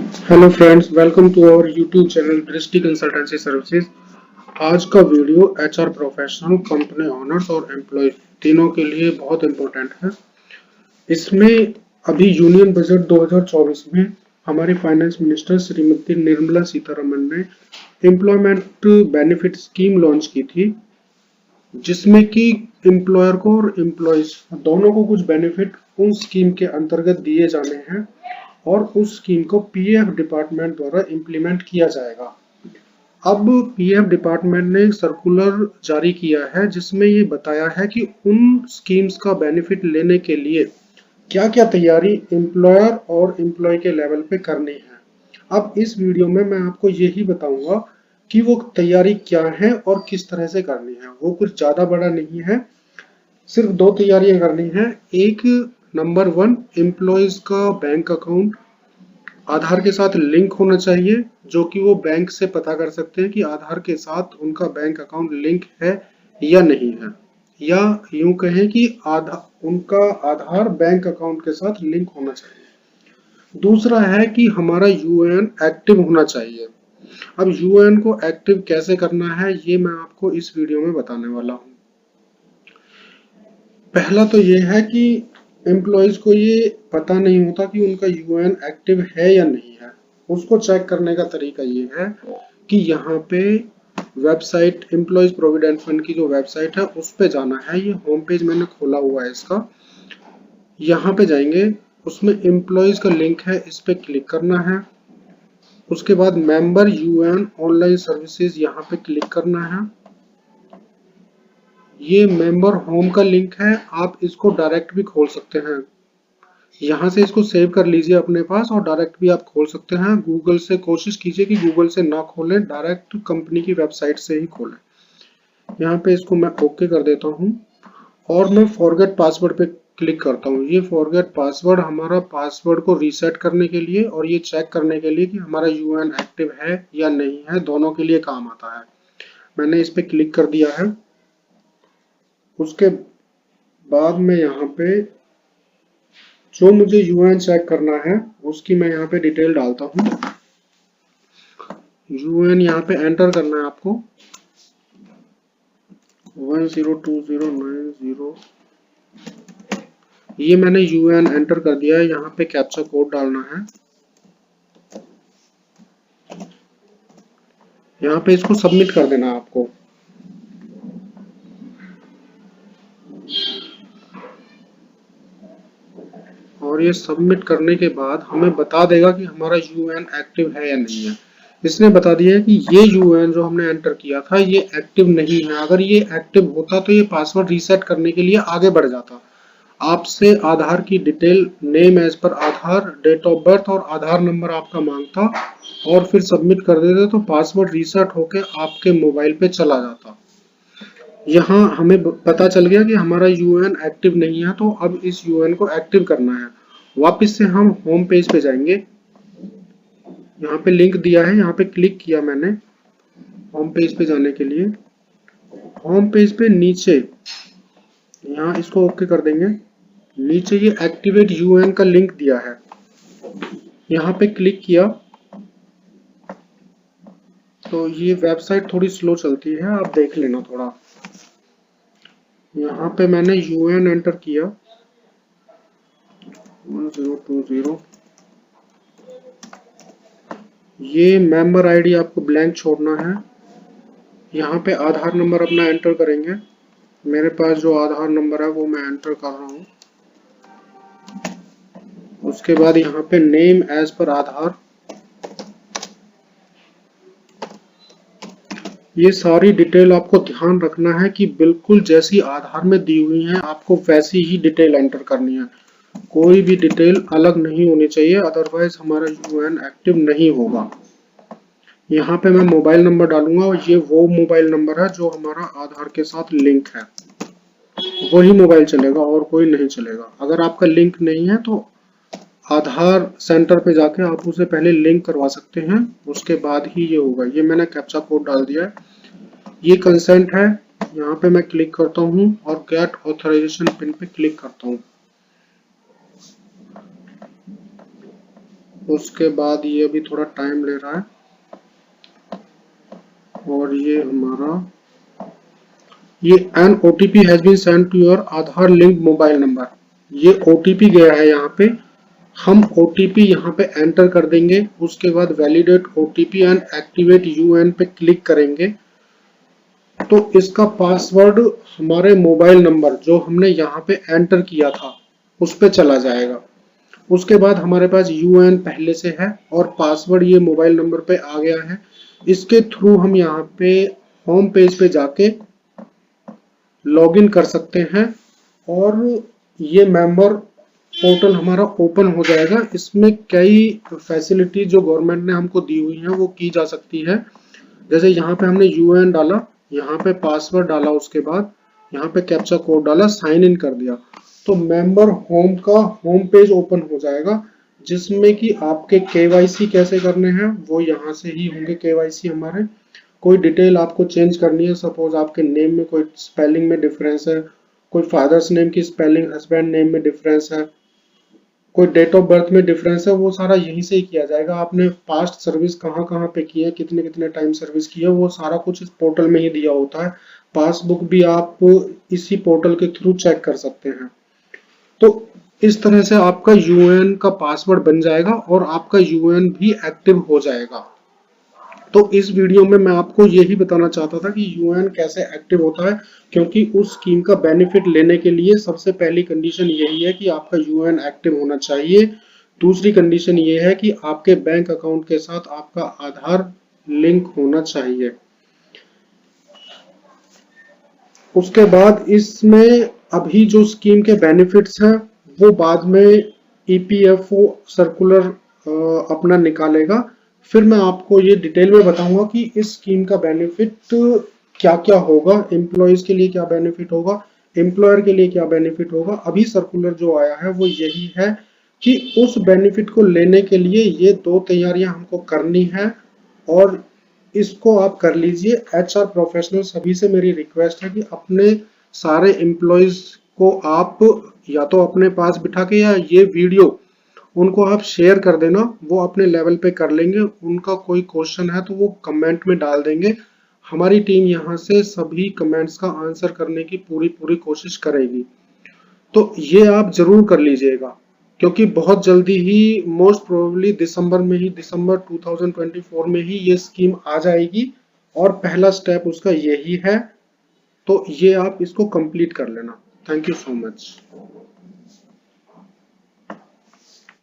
Hello friends, welcome to our YouTube channel Drishti consultancy services. आज का video HR professional, company owners और employ तीनों के लिए बहुत इम्पोर्टेंट है। इसमें अभी यूनियन बजट 2024 में हमारी फाइनेंस मिनिस्टर श्रीमती निर्मला सीतारमण ने एम्प्लॉयमेंट बेनिफिट स्कीम लॉन्च की थी, जिसमें कि एम्प्लॉयर को और एम्प्लॉयज दोनों को कुछ बेनिफिट उन स्कीम के अंतर्गत दिए जाने हैं और उस स्कीम को पीएफ डिपार्टमेंट द्वारा इम्प्लीमेंट किया जाएगा। अब पीएफ डिपार्टमेंट ने एक सर्कुलर जारी किया है जिसमें ये बताया है कि उन स्कीम्स का बेनिफिट लेने के लिए क्या क्या तैयारी एम्प्लॉयर और एम्प्लॉय के लेवल पे करनी है। अब इस वीडियो में मैं आपको यही बताऊंगा कि वो तैयारी क्या है और किस तरह से करनी है। वो कुछ ज्यादा बड़ा नहीं है, सिर्फ दो तैयारियां करनी है। एक, नंबर 1, एम्प्लॉयज का बैंक अकाउंट आधार के साथ लिंक होना चाहिए, जो कि वो बैंक से पता कर सकते हैं कि आधार के साथ उनका बैंक अकाउंट लिंक है या नहीं है, या यूं कहें कि उनका आधार बैंक अकाउंट के साथ लिंक होना चाहिए। दूसरा है कि हमारा यूएएन एक्टिव होना चाहिए। अब यूएएन को एक्टिव कैसे करना है ये मैं आपको इस वीडियो में बताने वाला हूँ। पहला तो ये है कि एम्प्लॉयज को ये पता नहीं होता कि उनका यूएएन एक्टिव है या नहीं है। उसको चेक करने का तरीका ये है कि यहाँ पे वेबसाइट एम्प्लॉयज प्रोविडेंट फंड की जो वेबसाइट है उस पे जाना है। ये होम पेज मैंने खोला हुआ है इसका। यहाँ पे जाएंगे, उसमें एम्प्लॉयज का लिंक है, इस पे क्लिक करना है। उसके बाद मेंबर यूएएन ऑनलाइन सर्विसेज यहाँ पे क्लिक करना है। ये मेंबर होम का लिंक है, आप इसको डायरेक्ट भी खोल सकते हैं। यहाँ से इसको सेव कर लीजिए अपने पास और डायरेक्ट भी आप खोल सकते हैं। गूगल से कोशिश कीजिए कि गूगल से ना खोलें, डायरेक्ट कंपनी की वेबसाइट से ही खोलें। यहाँ पे इसको मैं ओके कर देता हूँ और मैं फॉरगेट पासवर्ड पे क्लिक करता हूँ। ये फॉरगेट पासवर्ड हमारा पासवर्ड को रीसेट करने के लिए और ये चेक करने के लिए कि हमारा यूएएन एक्टिव है या नहीं है, दोनों के लिए काम आता है। मैंने इस पे क्लिक कर दिया है। उसके बाद में यहाँ पे जो मुझे यूएएन चेक करना है उसकी मैं यहाँ पे डिटेल डालता हूँ। यूएएन यहाँ पे एंटर करना है आपको 102090। ये मैंने यूएएन एंटर कर दिया है। यहाँ पे कैप्चा कोड डालना है। यहाँ पे इसको सबमिट कर देना है आपको। और ये सबमिट करने के बाद हमें बता देगा कि हमारा यूएएन एक्टिव है या नहीं है। इसने बता दिया है कि ये यूएएन जो हमने एंटर किया था ये एक्टिव नहीं है। अगर ये एक्टिव होता तो ये पासवर्ड रीसेट करने के लिए आगे बढ़ जाता। आपसे आधार की detail, name as per Aadhaar, date of birth और आधार नंबर आपका मांगता और फिर सबमिट कर देते तो पासवर्ड रीसेट होके आपके मोबाइल पे चला जाता। यहाँ हमें पता चल गया कि हमारा यूएएन एक्टिव नहीं है, तो अब इस यूएएन को एक्टिव करना है। वापस से हम होम पेज पे जाएंगे। यहाँ पे लिंक दिया है, यहाँ पे क्लिक किया मैंने होम पेज पे जाने के लिए। होम पेज पे नीचे यहाँ इसको ओके कर देंगे। नीचे ये एक्टिवेट यूएएन का लिंक दिया है, यहाँ पे क्लिक किया तो ये वेबसाइट थोड़ी स्लो चलती है, आप देख लेना थोड़ा। यहाँ पे मैंने यूएएन एंटर किया 1020। ये मेंबर आईडी आपको ब्लैंक छोड़ना है। यहाँ पे आधार नंबर अपना एंटर करेंगे। मेरे पास जो आधार नंबर है वो मैं एंटर कर रहा हूँ। उसके बाद यहाँ पे नेम एज पर आधार। ये सारी डिटेल आपको ध्यान रखना है कि बिल्कुल जैसी आधार में दी हुई है आपको वैसी ही डिटेल एंटर करनी है। कोई भी डिटेल अलग नहीं होनी चाहिए, अदरवाइज हमारा यूएएन एक्टिव नहीं होगा। यहाँ पे मैं मोबाइल नंबर डालूंगा और ये वो मोबाइल नंबर है जो हमारा आधार के साथ लिंक है, वही मोबाइल चलेगा और कोई नहीं चलेगा। अगर आपका लिंक नहीं है तो आधार सेंटर पे जाके आप उसे पहले लिंक करवा सकते हैं, उसके बाद ही ये होगा। ये मैंने कैप्चा कोड डाल दिया है। ये कंसेंट है, यहाँ पे मैं क्लिक करता हूँ और गेट ऑथराइजेशन पिन पे क्लिक करता हूँ। उसके बाद ये भी थोड़ा टाइम ले रहा है, और ये हमारा ये an OTP has been send to your Aadhaar link mobile number, ये ओटीपी गया है यहाँ पे। हम ओटीपी यहाँ पे एंटर कर देंगे, उसके बाद validate OTP and activate UN पे क्लिक करेंगे, तो इसका पासवर्ड हमारे मोबाइल नंबर जो हमने यहाँ पे एंटर किया था उस पे चला जाएगा। उसके बाद हमारे पास यूएन पहले से है और पासवर्ड ये मोबाइल नंबर पे आ गया है। इसके थ्रू हम यहाँ पे होम पेज पे जाके लॉगिन कर सकते हैं और ये मेंबर पोर्टल हमारा ओपन हो जाएगा। इसमें कई फैसिलिटी जो गवर्नमेंट ने हमको दी हुई है वो की जा सकती है। जैसे यहाँ पे हमने यूएन डाला, यहाँ पे पासवर्ड डाला, उसके बाद यहाँ पे कैप्चा कोड डाला, साइन इन कर दिया, तो मेंबर होम का होम पेज ओपन हो जाएगा, जिसमें कि आपके केवाईसी कैसे करने हैं वो यहाँ से ही होंगे। केवाईसी हमारे कोई डिटेल आपको चेंज करनी है, सपोज आपके नेम में कोई स्पेलिंग में डिफरेंस है, कोई फादर्स नेम की स्पेलिंग हस्बैंड नेम में डिफरेंस है, कोई डेट ऑफ बर्थ में डिफरेंस है, वो सारा यहीं से ही किया जाएगा। आपने पास्ट सर्विस कहाँ कहाँ पे की है, कितने कितने टाइम सर्विस की है, वो सारा कुछ इस पोर्टल में ही दिया होता है। पासबुक भी आप इसी पोर्टल के थ्रू चेक कर सकते हैं। तो इस तरह से आपका यूएन का पासवर्ड बन जाएगा और आपका यूएन भी एक्टिव हो जाएगा। तो इस वीडियो में मैं आपको यही बताना चाहता था कि यूएन कैसे एक्टिव होता है, क्योंकि उस स्कीम का बेनिफिट लेने के लिए सबसे पहली कंडीशन यही है कि आपका यूएन एक्टिव होना चाहिए। दूसरी कंडीशन ये है कि आपके बैंक अकाउंट के साथ आपका आधार लिंक होना चाहिए। उसके बाद इसमें अभी जो स्कीम के बेनिफिट्स हैं वो बाद में ईपीएफओ सर्कुलर अपना निकालेगा, फिर मैं आपको ये डिटेल में बताऊंगा कि इस स्कीम का बेनिफिट क्या क्या होगा, एम्प्लॉयज के लिए क्या बेनिफिट होगा, एम्प्लॉयर के लिए क्या बेनिफिट होगा। अभी सर्कुलर जो आया है वो यही है कि उस बेनिफिट को लेने के लिए ये 2 तैयारियां हमको करनी है और इसको आप कर लीजिए। एचआर प्रोफेशनल सभी से मेरी रिक्वेस्ट है कि अपने सारे एम्प्लॉयज को आप या तो अपने पास बिठा के या ये वीडियो उनको आप शेयर कर देना, वो अपने लेवल पे कर लेंगे। उनका कोई क्वेश्चन है तो वो कमेंट में डाल देंगे, हमारी टीम यहाँ से सभी कमेंट्स का आंसर करने की पूरी कोशिश करेगी। तो ये आप जरूर कर लीजिएगा, क्योंकि बहुत जल्दी ही मोस्ट प्रोबेबली दिसंबर 2024 में ही ये स्कीम आ जाएगी और पहला स्टेप उसका यही है। तो ये आप इसको कंप्लीट कर लेना। Thank you so much.